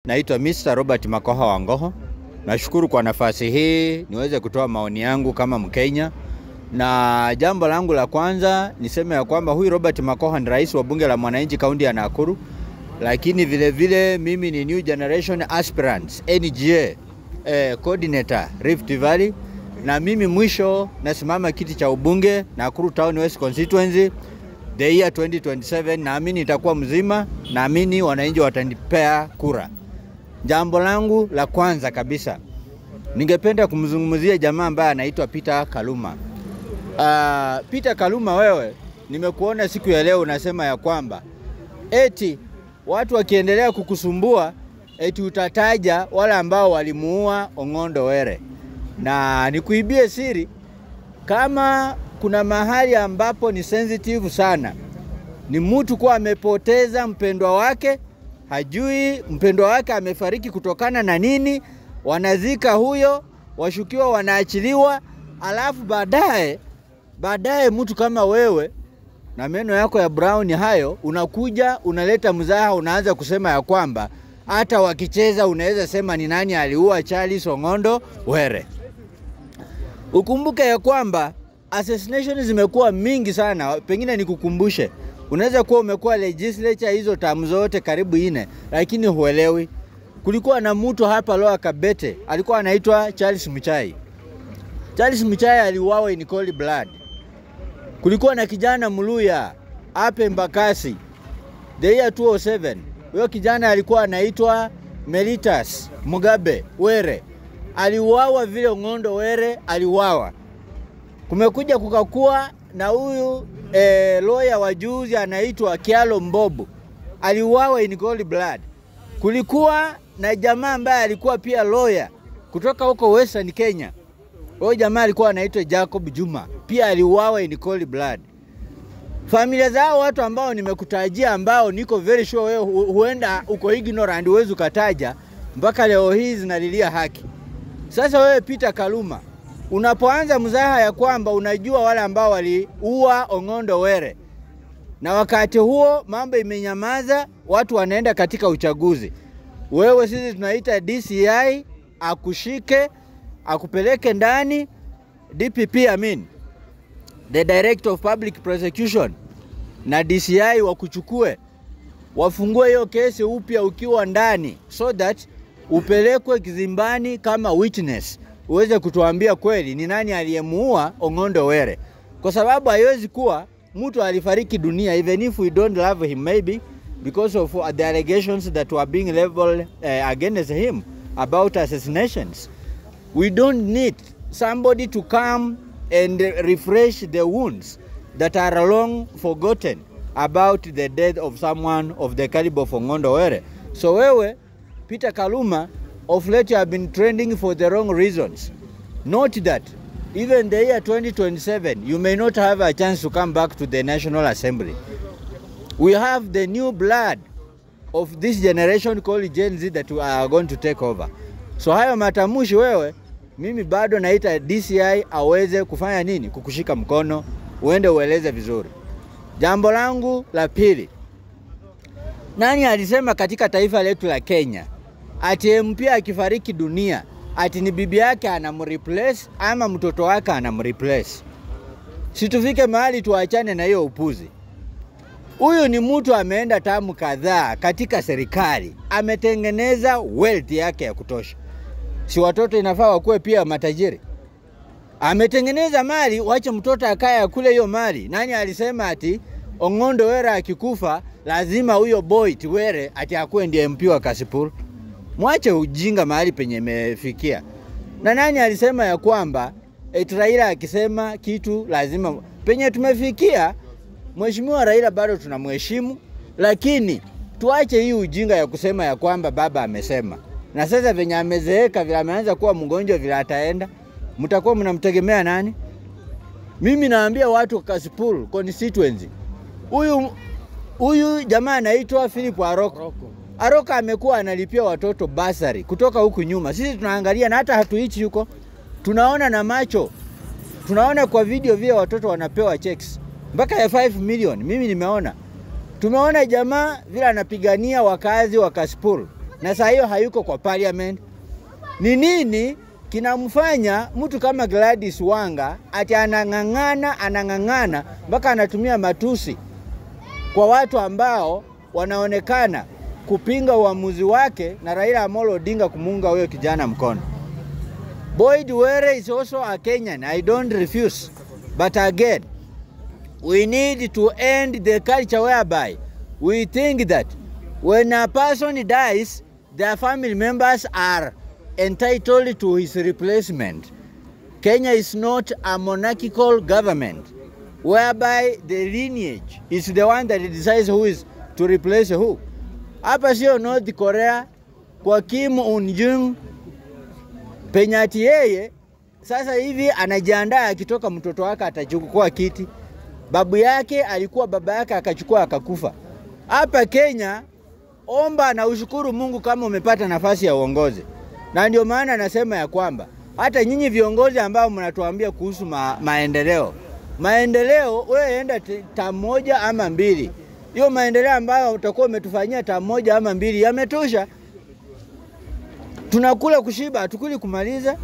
Naitwa Mr. Robert Makoha Wangoho. Nashukuru kwa nafasi hii niweze kutoa maoni yangu kama Mkenya. Na jambo langu la kwanza niseme ya kwamba huyu Robert Makoha ni rais wa bunge la mwananchi kaunti ya Nakuru. Lakini vile vile mimi ni New Generation Aspirants NGA coordinator Rift Valley, na mimi mwisho nasimama kiti cha ubunge Nakuru Town West constituency the year 2027. Naamini itakuwa mzima, naamini wananchi watanipea kura. Jambo langu la kwanza kabisa, ningependa kumzungumzia jamaa ambaye anaitwa Peter Kaluma. Peter Kaluma, wewe nimekuona siku ya leo unasema ya kwamba eti watu wakiendelea kukusumbua eti utataja wale ambao walimuua Ong'ondo Were. Na nikuibie siri, kama kuna mahali ambapo ni sensitive sana, ni mtu kwa amepoteza mpendwa wake, hajui mpendwa wake amefariki kutokana na nini, wanazika huyo, washukiwa wanaachiliwa, alafu baadaye mtu kama wewe na meno yako ya brown hayo unakuja unaleta mzaha, unaanza kusema ya kwamba hata wakicheza unaweza sema ni nani aliua Charles Ong'ondo Were. Ukumbuke ya kwamba assassination zimekuwa mingi sana. Pengine nikukumbushe, unaweza kuwa umekuwa legislature hizo tamu zote karibu 4, lakini huelewi. Kulikuwa na mtu hapa Lower Kabete alikuwa anaitwa Charles Muchai. Charles Muchai aliuawa in cold blood. Kulikuwa na kijana Muluya hapa Embakasi the year 2007. Huyo kijana alikuwa anaitwa Meritus Mugabe Were, aliuawa vile Ong'ondo Were aliuawa. Kumekuja kukakuwa na huyu lawyer wa juzi anaitwa Kialo Mbobu, aliuawa in cold blood. Kulikuwa na jamaa ambaye alikuwa pia lawyer kutoka huko Western Kenya. Huyo jamaa alikuwa anaitwa Jacob Juma, pia aliuawa in cold blood. Familia zao watu ambao nimekutajia, ambao niko very sure wewe huenda uko ignorant uwezo kataja, mpaka leo hii zinalilia haki. Sasa wewe Peter Kaluma, unapoanza mzaha ya kwamba unajua wale ambao waliua Ong'ondo Were, na wakati huo mambo imenyamaza, watu wanaenda katika uchaguzi, wewe sisi tunaita DCI akushike, akupeleke ndani, DPP the Director of Public Prosecution na DCI wakuchukue, wafungue hiyo kesi upya ukiwa ndani, so that upelekwe kizimbani kama witness, uweze kutuambia kweli ni nani aliyemuua Ong'ondo Were. Kwa sababu haiwezi kuwa mtu alifariki dunia, even if we don't love him, maybe because of the allegations that were being leveled against him about assassinations. We don't need somebody to come and refresh the wounds that are long forgotten about the death of someone of the caliber of Ong'ondo Were. So wewe Peter Kaluma, of late you have been trending for the wrong reasons. Note that even the year 2027 you may not have a chance to come back to the National Assembly. We have the new blood of this generation called Gen Z that we are going to take over. So hayo matamushi wewe, mimi bado naita DCI aweze kufanya nini? Kukushika mkono, uende ueleze vizuri. Jambo langu la pili, nani alisema katika taifa letu la Kenya ati MP akifariki dunia ati ni bibi yake anamreplace ama mtoto wake anamreplace? Situfike mahali tuachane na hiyo upuzi. Huyu ni mtu ameenda tamu kadhaa katika serikali, ametengeneza wealth yake ya kutosha. Si watoto inafaa wakuwe pia matajiri? Ametengeneza mali, wache mtoto akaya kule hiyo mali. Nani alisema ati Ong'ondo Were akikufa lazima huyo boy Were ati akuwe ndiye MP wa Kasipul? Mwache ujinga mahali penye imefikia. Na nani alisema ya kwamba eti Raila akisema kitu lazima? Penye tumefikia, Mheshimiwa Raila bado tunamheshimu, lakini tuache hii ujinga ya kusema ya kwamba baba amesema. Na sasa venye amezeeka, vile ameanza kuwa mgonjwa, vile ataenda, mtakuwa mnamtegemea nani? Mimi naambia watu wa Kasipul constituency, huyu jamaa anaitwa Philip Aroka amekuwa analipia watoto basari kutoka huku nyuma. Sisi tunaangalia na hata hatuichi huko, tunaona na macho, tunaona kwa video vile watoto wanapewa checks mpaka ya 5 million. Mimi nimeona, tumeona jamaa vile anapigania wakazi wa Kasipul na saa hiyo hayuko kwa parliament. Ni nini kinamfanya mtu kama Gladys Wanga ati anang'ang'ana mpaka anatumia matusi kwa watu ambao wanaonekana kupinga uamuzi wake na Raila Amolo Odinga kumunga huyo kijana mkono? Boyd Were is also a Kenyan. I don't refuse. But again, we need to end the culture whereby we think that when a person dies, their family members are entitled to his replacement. Kenya is not a monarchical government whereby the lineage is the one that decides who is to replace who. Hapa sio North Korea kwa Kim Un-jung penyati yeye sasa hivi anajiandaa akitoka mtoto wake atachukua kiti. Babu yake alikuwa baba yake akachukua akakufa. Hapa Kenya omba na ushukuru Mungu kama umepata nafasi ya uongozi. Na ndio maana nasema ya kwamba hata nyinyi viongozi ambao mnatuambia kuhusu maendeleo wewe enda tamu moja ama mbili. Hiyo maendeleo ambayo utakuwa umetufanyia tamu moja ama mbili yametosha. Tunakula kushiba, hatukuli kumaliza.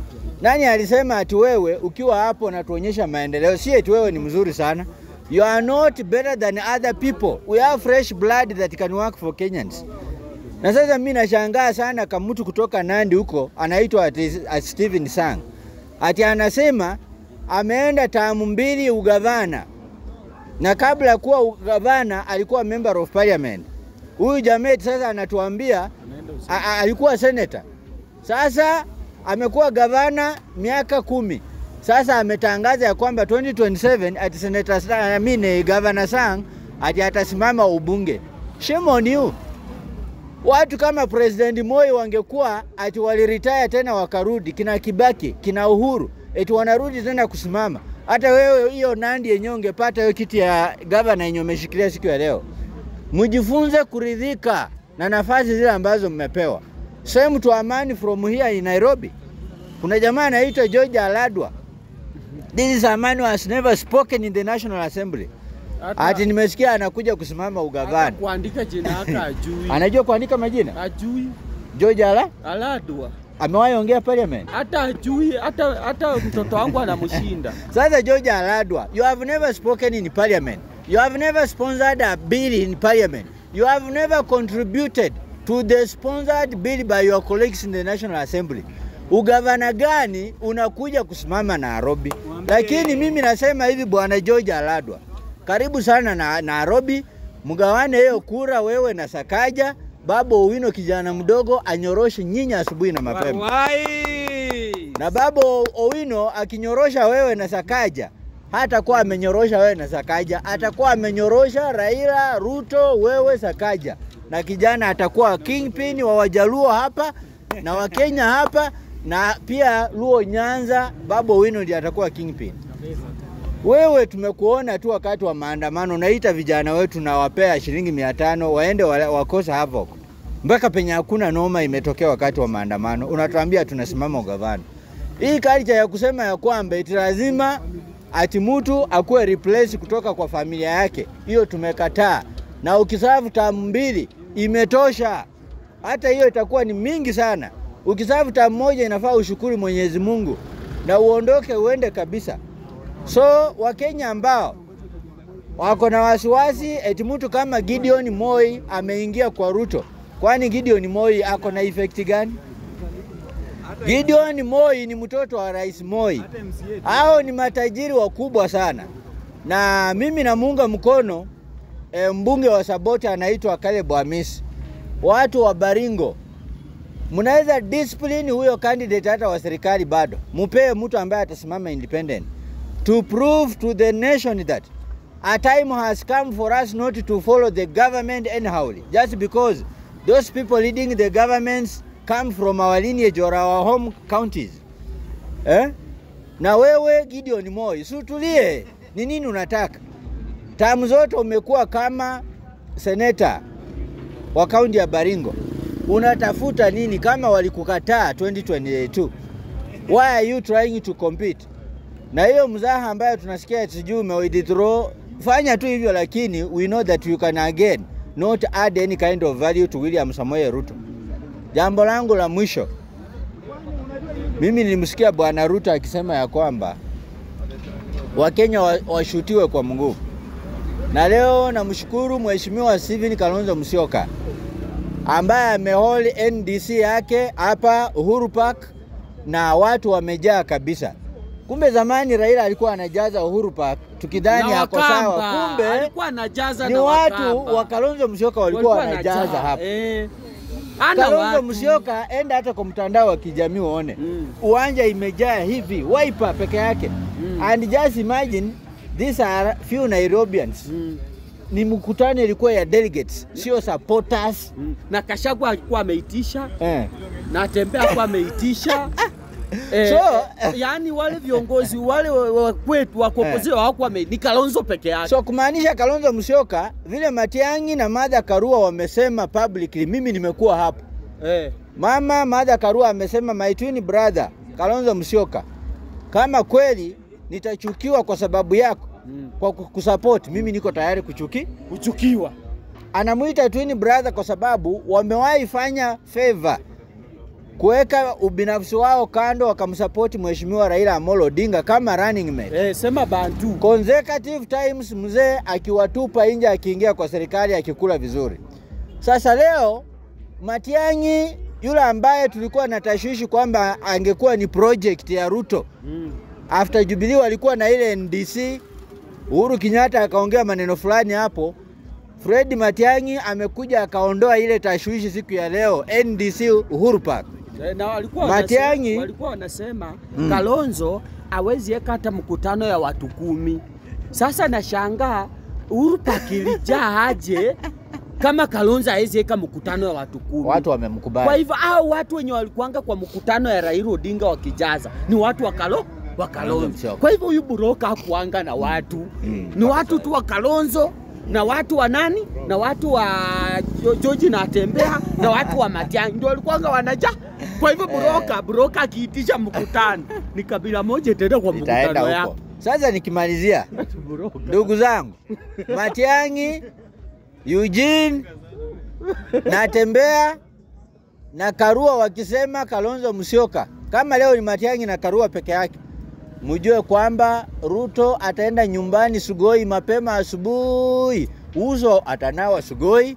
Nani alisema ati wewe ukiwa hapo na tuonyesha maendeleo? Si eti wewe ni mzuri sana. You are not better than other people. We have fresh blood that can work for Kenyans. Na sasa mimi nashangaa sana kama mtu kutoka Nandi huko anaitwa Stephen Sang. Ati anasema ameenda tamu mbili ugavana. Na kabla kuwa ugavana alikuwa member of parliament. Huyu Jamet sasa anatuambia alikuwa senator. Sasa amekuwa gavana miaka 10. Sasa ametangaza ya kwamba 2027 ati Senator Governor Sang ati atasimama ubunge. Shame on you. Watu kama President Moi wangekuwa ati waliretire tena wakarudi, kina Kibaki, kina Uhuru, eti wanarudi tena kusimama. Hata wewe hiyo Nandi yenyewe ungepata hiyo kiti ya governor yenyewe umeshikilia siku ya leo. Mjifunze kuridhika na nafasi zile ambazo mmepewa. Same to Amani from here in Nairobi. Kuna jamaa anaitwa George Aladwa. This is a man who has never spoken in the National Assembly. Ati nimesikia anakuja kusimama ugavana. Kuandika jina yake ajui. Anajua kuandika majina? Ajui. George Aladwa. Amewahi ongea parliament? Hata ajui, hata mtoto wangu anamshinda. Sasa George Aladwa, you have never spoken in parliament. You have never sponsored a bill in parliament. You have never contributed to the sponsored bill by your colleagues in the National Assembly. Ugavana gani unakuja kusimama Nairobi? Lakini mimi nasema hivi bwana George Aladwa, karibu sana na Nairobi, mgawane hiyo kura wewe na Sakaja. Babo Owino kijana mdogo anyoroshe nyinyi asubuhi na mapema. Na Babo Owino akinyorosha wewe na Sakaja, hata kwa amenyorosha wewe na Sakaja, atakuwa amenyorosha Raila, Ruto, wewe Sakaja. Na kijana atakuwa kingpin wa Wajaluo hapa na Wakenya hapa, na pia Luo Nyanza. Babo Owino ndiye atakuwa kingpin. Wewe tumekuona tu wakati wa maandamano naita vijana wetu na wapea shilingi 500 waende wakosa havoc. Mpaka penye hakuna noma imetokea wakati wa maandamano unatuambia tunasimama ugavana. Hii culture ya kusema ya kwamba eti lazima ati mtu akuwe replace kutoka kwa familia yake, hiyo tumekataa. Na ukisafu tamu mbili imetosha. Hata hiyo itakuwa ni mingi sana. Ukisafu tamu moja inafaa ushukuru Mwenyezi Mungu na uondoke uende kabisa. So Wakenya ambao wako na wasiwasi eti mtu kama Gideon Moi ameingia kwa Ruto, kwani Gideon Moi ako na effect gani? Gideon Moi ni mtoto wa Rais Moi. Hao ni matajiri wakubwa sana. Na mimi namuunga mkono mbunge wa Saboti anaitwa Caleb Hamisi. Watu wa Baringo, mnaweza discipline huyo candidate hata wa serikali bado. Mupee mtu ambaye atasimama independent, to prove to the nation that a time has come for us not to follow the government anyhow, just because those people leading the governments come from our lineage or our home counties. Na wewe Gideon Moi, sutulie, ni nini unataka? Tamu zote umekuwa kama senator wa kaunti ya Baringo. Unatafuta nini kama walikukataa 2022? Why are you trying to compete? Na hiyo mzaha ambayo tunasikia sijui umewithdraw, fanya tu hivyo, lakini we know that you can again not add any kind of value to William Samoei Ruto. Jambo langu la mwisho, mimi nilimsikia Bwana Ruto akisema ya kwamba Wakenya washutiwe kwa nguvu. Na leo namshukuru Mheshimiwa Stephen Kalonzo Musyoka ambaye amehold NDC yake hapa Uhuru Park na watu wamejaa kabisa. Kumbe zamani Raila alikuwa anajaza Uhuru Park tukidhani yako sawa, kumbe alikuwa anajaza ni na watu wa Kalonzo Musyoka walikuwa wanajaza hapa. Kalonzo Musyoka, enda hata kwa mtandao wa kijamii uone. Uwanja imejaa hivi, wiper peke yake. And just imagine, these are few Nairobians. Ni mkutano ilikuwa ya delegates, sio supporters. Na Gachagua alikuwa ameitisha. Na Tembea alikuwa ameitisha. Yani wale viongozi wale kwetu wa opposition hawakuwa ni Kalonzo peke yake. So kumaanisha Kalonzo Musyoka, vile Matiang'i na Martha Karua wamesema publicly, mimi nimekuwa hapo. Mama Martha Karua amesema my twin brother Kalonzo Musyoka, kama kweli nitachukiwa kwa sababu yako kwa kusupport, mimi niko tayari kuchukiwa. Anamuita twin brother kwa sababu wamewahi fanya favor kuweka ubinafsi wao kando wakamsupport Mheshimiwa Raila Amolo Odinga kama running mate. Sema bantu. Consecutive times mzee akiwatupa nje akiingia kwa serikali akikula vizuri. Sasa leo Matiang'i yule ambaye tulikuwa na tashwishi kwamba angekuwa ni project ya Ruto. After Jubilee walikuwa na ile NDC, Uhuru Kenyatta akaongea maneno fulani hapo. Fred Matiang'i amekuja akaondoa ile tashwishi siku ya leo NDC Uhuru Park. Na walikuwa wanasema Kalonzo hawezi eka hata mkutano ya watu 10. Sasa nashangaa Uhuru Park ilijaa aje kama Kalonzo hawezi eka mkutano ya watu 10. Watu wamemkubali. Kwa hivyo hao watu wenye walikuanga kwa mkutano ya Raila Odinga wakijaza ni watu wa Kalonzo. Kwa hivyo huyu Buroka hakuanga na watu. Ni watu tu wa Kalonzo na watu wa nani? Na watu wa George na Tembea na watu wa Matiang'i ndio walikuanga wanaja. Kwa hivyo Buroka akiitisha mkutano ni kabila moja tena kwa mkutano yako. Sasa nikimalizia ndugu zangu, Matiang'i, Eugene na Tembea na Karua wakisema Kalonzo Musyoka, kama leo ni Matiang'i na Karua peke yake, mjue kwamba Ruto ataenda nyumbani Sugoi mapema asubuhi. Uso atanawa Sugoi,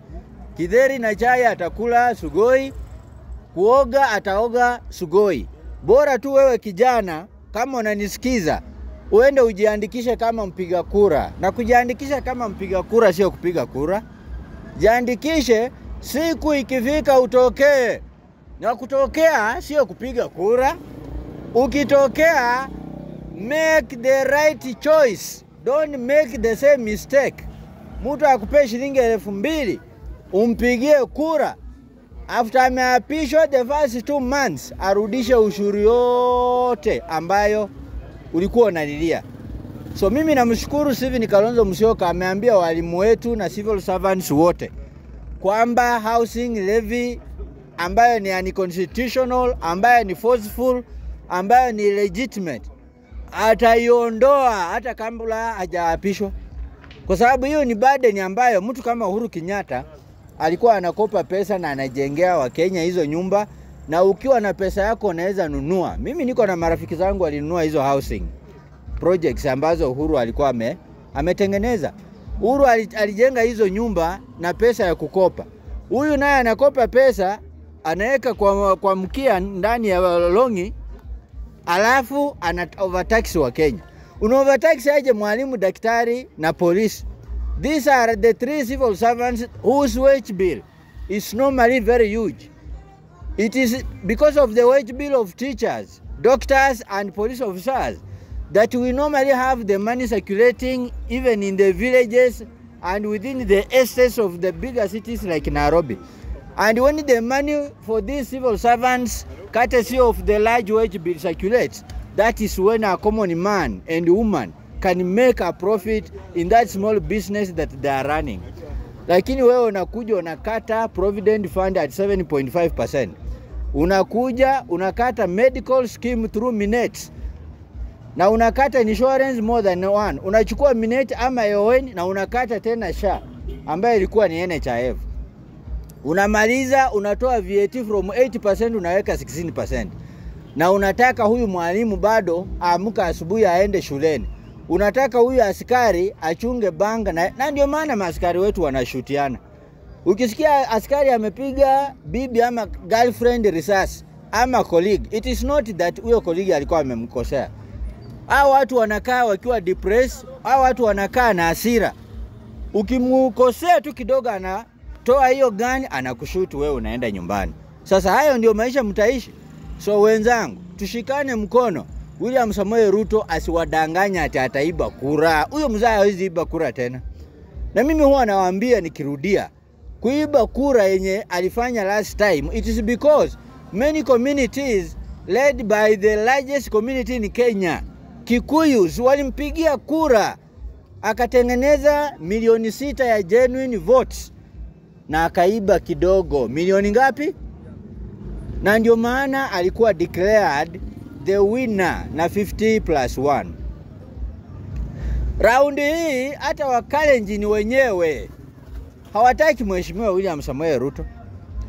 kidheri na chai atakula Sugoi, kuoga ataoga Sugoi. Bora tu wewe kijana, kama unanisikiza, uende ujiandikishe kama mpiga kura. Na kujiandikisha kama mpiga kura sio kupiga kura. Jiandikishe, siku ikifika utokee. Na kutokea sio kupiga kura. Ukitokea, make the right choice. Don't make the same mistake. Mtu akupe shilingi 2,000 umpigie kura. After ameapishwa the first 2 months arudishe ushuru yote ambayo ulikuwa unalilia. So mimi namshukuru Stephen Kalonzo Musyoka, ameambia walimu wetu na civil servants wote kwamba housing levy ambayo ni unconstitutional, ambayo ni forceful, ambayo ni legitimate, ataiondoa hata kabla hajaapishwa. Kwa sababu hiyo ni burden ambayo mtu kama Uhuru Kenyatta alikuwa anakopa pesa na anajengea Wakenya hizo nyumba, na ukiwa na pesa yako unaweza nunua. Mimi niko na marafiki zangu walinunua hizo housing projects ambazo Uhuru alikuwa ametengeneza. Uhuru alijenga hizo nyumba na pesa ya kukopa. Huyu naye anakopa pesa, anaweka kwa mkia ndani ya longi, alafu ana overtax wa Kenya. Una overtax aje mwalimu, daktari na polisi? These are the 3 civil servants whose wage bill is normally very huge. It is because of the wage bill of teachers, doctors and police officers that we normally have the money circulating even in the villages and within the estates of the bigger cities like Nairobi. And when the money for these civil servants, courtesy of the large wage bill, circulates, that is when a common man and woman can make a profit in that small business that they are running. Lakini wewe unakuja unakata provident fund at 7.5%. Unakuja unakata medical scheme through Minet. Na unakata insurance more than one. Unachukua Minet ama AON na unakata tena SHA ambayo ilikuwa ni NHIF. Unamaliza unatoa VAT from 80% unaweka 16%. Na unataka huyu mwalimu bado amka asubuhi aende shuleni. Unataka huyu askari achunge banga na ndio maana maaskari wetu wanashutiana. Ukisikia askari amepiga bibi ama girlfriend risasi ama colleague, it is not that huyo colleague alikuwa amemkosea. Hao watu wanakaa wakiwa depressed, hao watu wanakaa na hasira. Ukimkosea tu kidogo anatoa hiyo gani anakushuti, wewe unaenda nyumbani. Sasa hayo ndio maisha mtaishi. So wenzangu, tushikane mkono. William Samoei Ruto asiwadanganya ati ataiba kura. Huyo mzee hawezi iba kura tena. Na mimi huwa nawaambia nikirudia, kuiba kura yenye alifanya last time, it is because many communities led by the largest community in Kenya, Kikuyus, walimpigia kura. Akatengeneza milioni 6 ya genuine votes na akaiba kidogo. Milioni ngapi? Na ndio maana alikuwa declared the winner na 50+1. Raundi hii hata Wakalenjin wenyewe hawataki mheshimiwa William Samoei Ruto.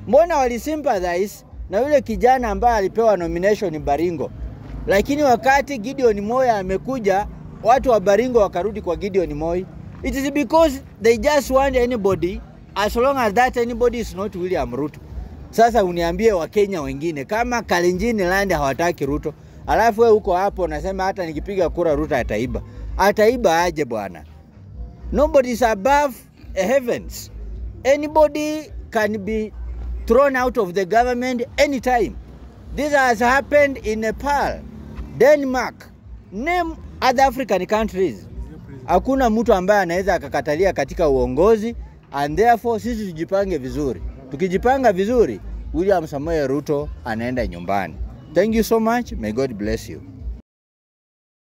Mbona walisympathize na yule kijana ambaye alipewa nomination Baringo? Lakini wakati Gideon Moi amekuja, watu wa Baringo wakarudi kwa Gideon Moi. It is because they just want anybody, as long as that anybody is not William Ruto. Sasa uniambie Wakenya wengine kama Kalenjin land hawataki Ruto, alafu wewe uko hapo unasema hata nikipiga kura Ruto ataiba. Ataiba aje bwana? Nobody is above heavens. Anybody can be thrown out of the government anytime. This has happened in Nepal, Denmark, name other African countries. Hakuna mtu ambaye anaweza akakatalia katika uongozi, and therefore sisi tujipange vizuri. Tukijipanga vizuri, William Samoei Ruto anaenda nyumbani. Thank you so much. May God bless you.